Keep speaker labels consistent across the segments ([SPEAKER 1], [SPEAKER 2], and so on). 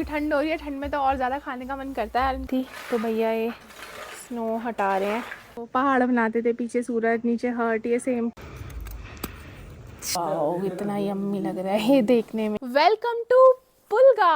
[SPEAKER 1] ठंड हो रही है, ठंड में तो और ज़्यादा खाने का मन करता है। थी तो भैया ये स्नो हटा रहे हैं। तो पहाड़ बनाते थे, पीछे सूरज, नीचे हर्ट, ये सेम। इतना यम्मी लग रहा है ये देखने में। Welcome to Pulga.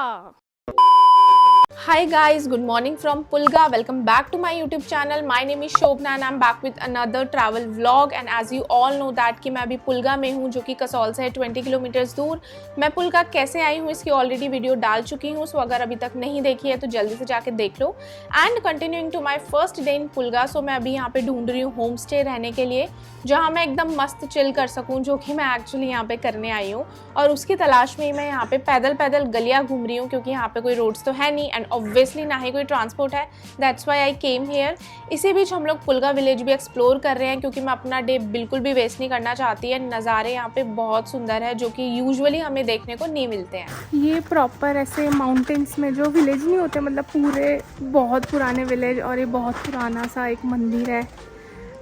[SPEAKER 1] Hi guys, good morning from Pulga. Welcome back to my YouTube channel. My name is Shobna and I'm back with another travel vlog. And as you all know that कि मैं अभी पुलगा में हूँ, जो कि कसौल से है 20 kilometres दूर। मैं पुलगा कैसे आई हूँ इसकी ऑलरेडी वीडियो डाल चुकी हूँ, सो अगर अभी तक नहीं देखी है तो जल्दी से जाके देख लो। And continuing to my first day in Pulga, so मैं अभी यहाँ पे ढूंढ रही हूँ होम स्टे रहने के लिए, जहाँ मैं एकदम मस्त चिल कर सकूँ, जो कि मैं एक्चुअली यहाँ पे करने आई हूँ। और उसकी तलाश में ही मैं यहाँ पे पैदल पैदल गलियाँ घूम रही हूँ, क्योंकि यहाँ पे कोई रोड्स तो है नहीं एंड ऑब्वियसली ना ही कोई ट्रांसपोर्ट है। That's why I came here. इसी बीच हम लोग पुलगा विलेज भी एक्सप्लोर कर रहे हैं, क्योंकि मैं अपना डे बिल्कुल भी वेस्ट नहीं करना चाहती है। नज़ारे यहाँ पे बहुत सुंदर है, जो कि यूजुअली हमें देखने को नहीं मिलते हैं। ये प्रॉपर ऐसे माउंटेन्स में जो विलेज नहीं होते, मतलब पूरे बहुत पुराने विलेज, और ये बहुत पुराना सा एक मंदिर है,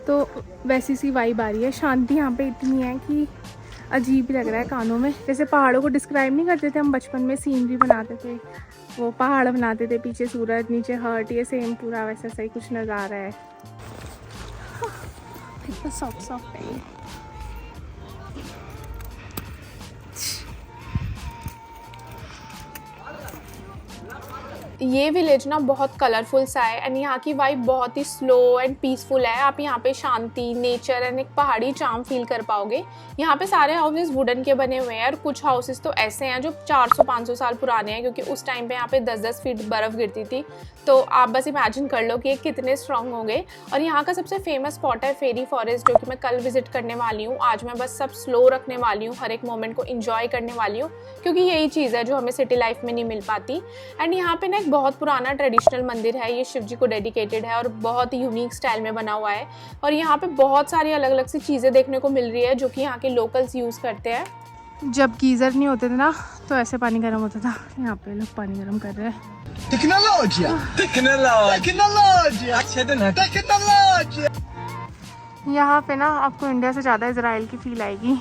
[SPEAKER 1] तो वैसी सी वाइब आ रही है। शांति यहाँ पे इतनी है कि अजीब ही लग रहा है कानों में। जैसे पहाड़ों को डिस्क्राइब नहीं करते थे हम बचपन में, सीनरी बनाते थे, वो पहाड़ बनाते थे, पीछे सूरज, नीचे हर्ट, ये सेम पूरा वैसा सही कुछ नज़ारा है। कितना सॉफ्ट सॉफ्ट है ये। ये विलेज ना बहुत कलरफुल सा है एंड यहाँ की वाइब बहुत ही स्लो एंड पीसफुल है। आप यहाँ पे शांति, नेचर एंड एक पहाड़ी चार्म फील कर पाओगे। यहाँ पे सारे हाउसेस वुडन के बने हुए हैं और कुछ हाउसेस तो ऐसे हैं जो 400-500 साल पुराने हैं, क्योंकि उस टाइम पे यहाँ पे 10-10 फीट बर्फ़ गिरती थी। तो आप बस इमेजिन कर लो कि ये कितने स्ट्रॉन्ग होंगे। और यहाँ का सबसे फेमस स्पॉट है फेरी फॉरेस्ट, जो कि मैं कल विजिट करने वाली हूँ। आज मैं बस सब स्लो रखने वाली हूँ, हर एक मोमेंट को इंजॉय करने वाली हूँ, क्योंकि यही चीज़ है जो हमें सिटी लाइफ में नहीं मिल पाती। एंड यहाँ पे ना एक बहुत पुराना ट्रेडिशनल मंदिर है, ये शिव जी को डेडिकेटेड है और बहुत ही यूनिक स्टाइल में बना हुआ है। और यहाँ पे बहुत सारी अलग अलग सी चीज़ें देखने को मिल रही है, जो कि यहाँ के लोकल्स यूज़ करते हैं। जब गीज़र नहीं होते थे ना, तो ऐसे पानी गर्म होता था। यहाँ पे लोग पानी गर्म कर रहे हैं। यहाँ पे ना आपको इंडिया से ज़्यादा इजराइल की फील आएगी,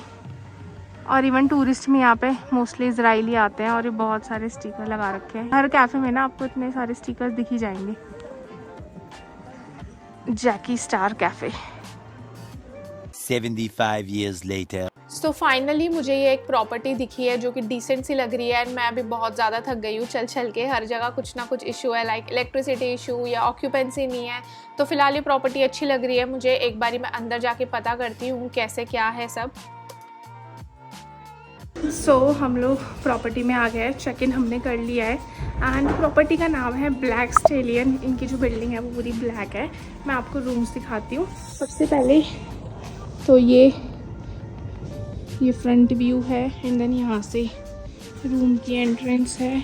[SPEAKER 1] और इवन टूरिस्ट में यहाँ पे मोस्टली इजराइली आते हैं। और ये बहुत सारे स्टिकर लगा रखे हैं हर कैफे में ना, आपको इतने सारे स्टिकर्स दिख ही जाएंगे। Jackie star cafe.
[SPEAKER 2] 75 years later.
[SPEAKER 1] So finally मुझे ये एक प्रॉपर्टी दिखी है जो कि डिसेंट सी लग रही है। एंड मैं अभी बहुत ज़्यादा थक गई हूँ चल चल के। हर जगह कुछ ना कुछ इशू है, लाइक इलेक्ट्रिसिटी इशू या ऑक्यूपेंसी नहीं है। तो फिलहाल ये प्रॉपर्टी अच्छी लग रही है मुझे। एक बारी मैं अंदर जाके पता करती हूँ कैसे क्या है सब। सो हम लोग प्रॉपर्टी में आ गए, चेक इन हमने कर लिया है। एंड प्रॉपर्टी का नाम है ब्लैक स्टेलियन। इनकी जो बिल्डिंग है वो पूरी ब्लैक है। मैं आपको रूम्स दिखाती हूँ। सबसे पहले तो ये फ्रंट व्यू है, एंड देन यहाँ से रूम की एंट्रेंस है।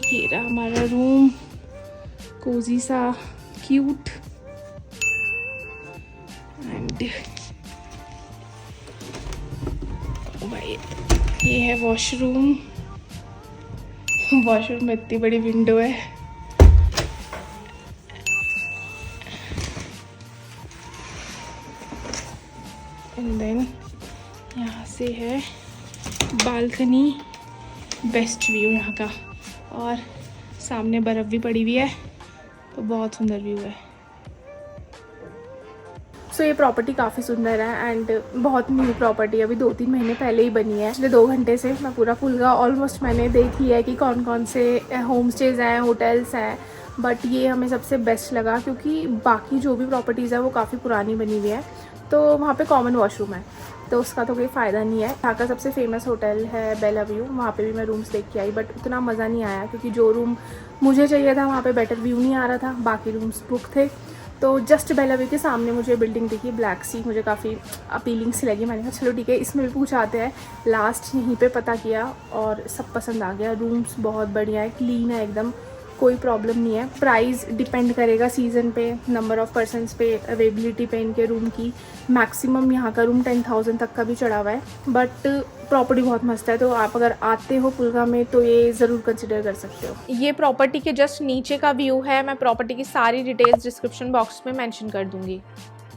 [SPEAKER 1] ये रहा हमारा रूम, कोजी सा, क्यूट। एंड ये है वॉशरूम। वॉशरूम में इतनी बड़ी विंडो है। एंड देन यहाँ से है बालकनी, बेस्ट व्यू यहाँ का, और सामने बर्फ़ भी पड़ी हुई है, तो बहुत सुंदर व्यू है। सो ये प्रॉपर्टी काफ़ी सुंदर है एंड बहुत न्यू प्रॉपर्टी, अभी 2-3 महीने पहले ही बनी है। पिछले 2 घंटे से मैं पूरा पुलगा ऑलमोस्ट मैंने देख लिया है कि कौन कौन से होम स्टेज हैं, होटल्स हैं, बट ये हमें सबसे बेस्ट लगा, क्योंकि बाकी जो भी प्रॉपर्टीज़ है वो काफ़ी पुरानी बनी हुई है। तो वहाँ पे कॉमन वॉशरूम है, तो उसका तो कोई फ़ायदा नहीं है। यहाँ का सबसे फेमस होटल है बेला व्यू, वहाँ पे भी मैं रूम्स देख के आई, बट उतना मज़ा नहीं आया, क्योंकि जो रूम मुझे चाहिए था वहाँ पे बेटर व्यू नहीं आ रहा था, बाकी रूम्स बुक थे। तो जस्ट बेला व्यू के सामने मुझे बिल्डिंग दिखी ब्लैक सी, मुझे काफ़ी अपीलिंग सी लगी। मैंने कहा चलो ठीक है, इसमें भी पूछ आते हैं। लास्ट यहीं पे पता किया और सब पसंद आ गया। रूम्स बहुत बढ़िया है, क्लीन है एकदम, कोई प्रॉब्लम नहीं है। प्राइस डिपेंड करेगा सीज़न पे, नंबर ऑफ़ पर्सनस पे, अवेलेबिलिटी पे इनके रूम की। मैक्सिमम यहाँ का रूम 10,000 तक का भी चढ़ा हुआ है, बट प्रॉपर्टी बहुत मस्त है। तो आप अगर आते हो पुलगा में तो ये ज़रूर कंसिडर कर सकते हो। ये प्रॉपर्टी के जस्ट नीचे का व्यू है। मैं प्रॉपर्टी की सारी डिटेल्स डिस्क्रिप्शन बॉक्स में मेंशन कर दूँगी।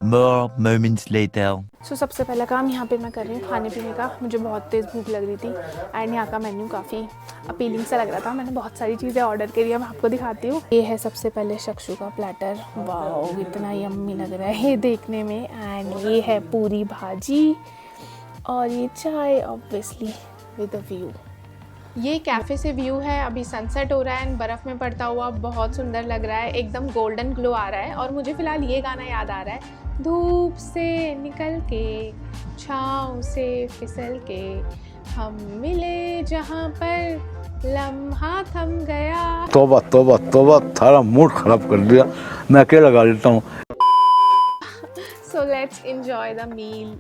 [SPEAKER 2] More moments later.
[SPEAKER 1] सो सबसे पहला काम यहाँ पे मैं कर रही हूँ खाने पीने का। मुझे बहुत तेज़ भूख लग रही थी एंड यहाँ का मेन्यू काफ़ी अपीलिंग सा लग रहा था। मैंने बहुत सारी चीज़ें ऑर्डर करी है, मैं आपको दिखाती हूँ। ये है सबसे पहले शक्शुका प्लेटर। वाओ, इतना यम्मी लग रहा है ये देखने में। एंड ये है पूरी भाजी और ये चाय ऑब्वियसली विद अ व्यू। ये कैफ़े से व्यू है। अभी सनसेट हो रहा है एंड बर्फ़ में पड़ता हुआ बहुत सुंदर लग रहा है, एकदम गोल्डन ग्लो आ रहा है। और मुझे फ़िलहाल ये गाना याद आ रहा है, धूप से निकल के छाँव से फिसल के हम मिले जहाँ पर लम्हा थम गया।
[SPEAKER 3] तौबा तौबा तौबा, सारा मूड खराब कर दिया। मैं अकेला लगा लेता हूँ।
[SPEAKER 1] So let's enjoy the meal.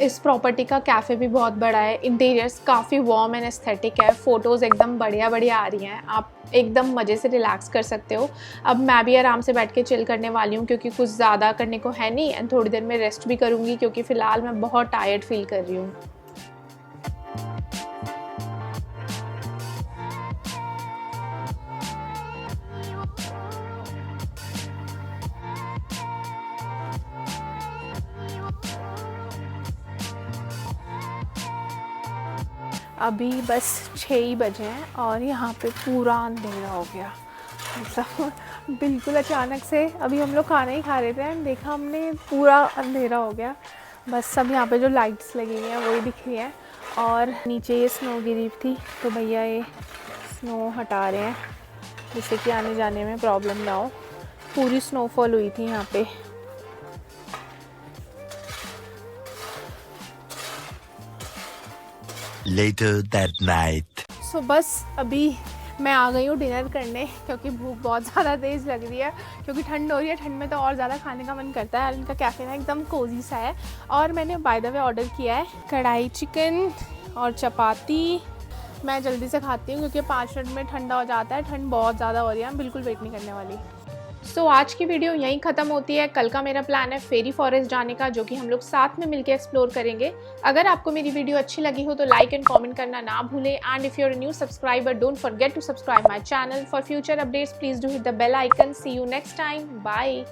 [SPEAKER 1] इस प्रॉपर्टी का कैफ़े भी बहुत बड़ा है। इंटीरियर्स काफ़ी वार्म एंड एस्थेटिक है। फ़ोटोज़ एकदम बढ़िया बढ़िया आ रही हैं। आप एकदम मज़े से रिलैक्स कर सकते हो। अब मैं भी आराम से बैठ के चिल करने वाली हूँ क्योंकि कुछ ज़्यादा करने को है नहीं एंड थोड़ी देर में रेस्ट भी करूँगी क्योंकि फ़िलहाल मैं बहुत टायर्ड फील कर रही हूँ। अभी बस 6 ही बजे हैं और यहाँ पे पूरा अंधेरा हो गया। मतलब बिल्कुल अचानक से अभी हम लोग खाना ही खा रहे थे एंड देखा हमने पूरा अंधेरा हो गया। बस सब यहाँ पे जो लाइट्स लगी हुई हैं वही दिख रही हैं और नीचे ये स्नो गिरी थी तो भैया ये स्नो हटा रहे हैं जिससे कि आने जाने में प्रॉब्लम ना हो। पूरी स्नोफॉल हुई थी यहाँ पे।
[SPEAKER 2] Later that night.
[SPEAKER 1] सो बस अभी मैं आ गई हूँ डिनर करने क्योंकि भूख बहुत ज़्यादा तेज़ लग रही है क्योंकि ठंड हो रही है। ठंड में तो और ज़्यादा खाने का मन करता है। इनका कैफ़े ना एकदम कोजी सा है और मैंने बाय द वे ऑर्डर किया है कढ़ाई चिकन और चपाती। मैं जल्दी से खाती हूँ क्योंकि 5 मिनट में ठंडा हो जाता है। ठंड बहुत ज़्यादा हो रही है, बिल्कुल वेट नहीं करने वाली। सो आज की वीडियो यहीं ख़त्म होती है। कल का मेरा प्लान है फेरी फॉरेस्ट जाने का जो कि हम लोग साथ में मिलकर एक्सप्लोर करेंगे। अगर आपको मेरी वीडियो अच्छी लगी हो तो लाइक एंड कमेंट करना ना भूलें and if you are a new subscriber don't forget to subscribe my channel for future updates. Please do hit the bell icon. See you next time. Bye.